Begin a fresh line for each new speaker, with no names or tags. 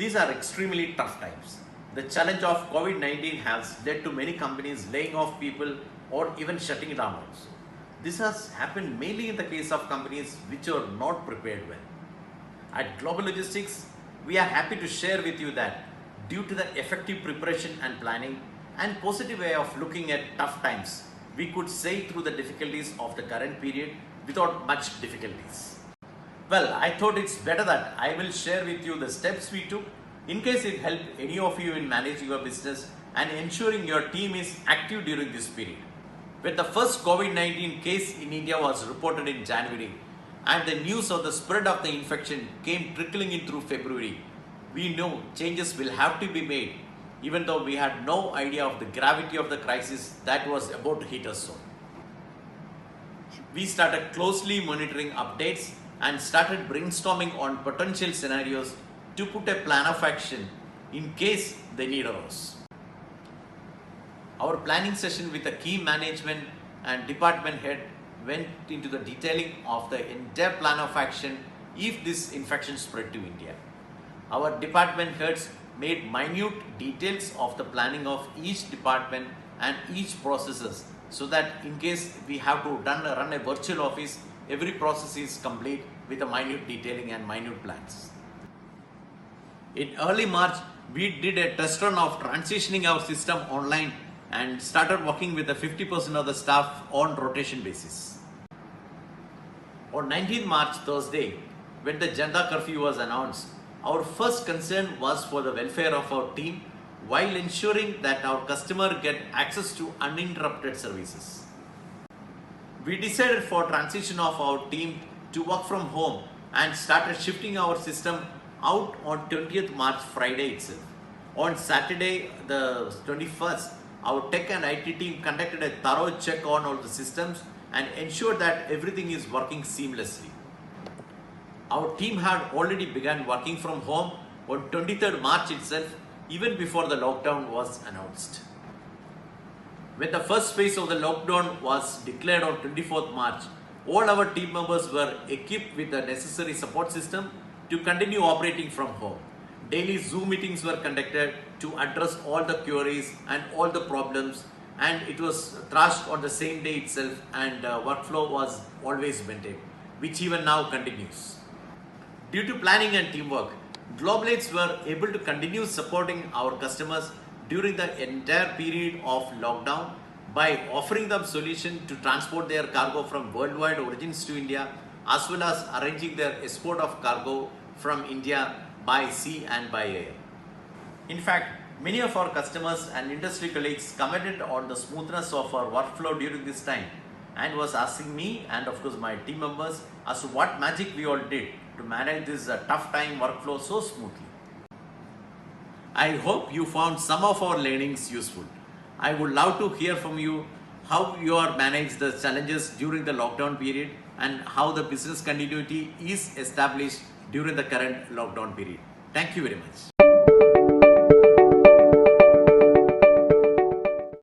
These are extremely tough times. The challenge of COVID-19 has led to many companies laying off people or even shutting down also. This has happened mainly in the case of companies which are not prepared well. At Global Logistics, we are happy to share with you that due to the effective preparation and planning and positive way of looking at tough times, we could sail through the difficulties of the current period without much difficulties. Well, I thought it's better that I will share with you the steps we took in case it helped any of you in managing your business and ensuring your team is active during this period. When the first COVID-19 case in India was reported in January and the news of the spread of the infection came trickling in through February, we know changes will have to be made, even though we had no idea of the gravity of the crisis that was about to hit us soon. We started closely monitoring updates and started brainstorming on potential scenarios to put a plan of action in case the need arose. Our planning session with the key management and department head went into the detailing of the entire plan of action if this infection spread to India. Our department heads made minute details of the planning of each department and each processes so that in case we have to run a virtual office, every process is complete with a minute detailing and minute plans. In early March, we did a test run of transitioning our system online and started working with the 50% of the staff on rotation basis. On 19th March, Thursday, when the Janata curfew was announced, our first concern was for the welfare of our team while ensuring that our customer get access to uninterrupted services. We decided for transition of our team to work from home and started shifting our system out on 20th March, Friday itself. On Saturday, the 21st, our tech and IT team conducted a thorough check on all the systems and ensured that everything is working seamlessly. Our team had already begun working from home on 23rd March itself, even before the lockdown was announced. When the first phase of the lockdown was declared on 24th March, all our team members were equipped with the necessary support system to continue operating from home. Daily Zoom meetings were conducted to address all the queries and all the problems, and it was thrashed on the same day itself, and workflow was always maintained, which even now continues. Due to planning and teamwork, Globalites were able to continue supporting our customers during the entire period of lockdown by offering them solution to transport their cargo from worldwide origins to India, as well as arranging their export of cargo from India by sea and by air. In fact, many of our customers and industry colleagues commented on the smoothness of our workflow during this time and was asking me and of course my team members as to what magic we all did to manage this tough time workflow so smoothly. I hope you found some of our learnings useful. I would love to hear from you how you are managed the challenges during the lockdown period and how the business continuity is established during the current lockdown period. Thank you very much.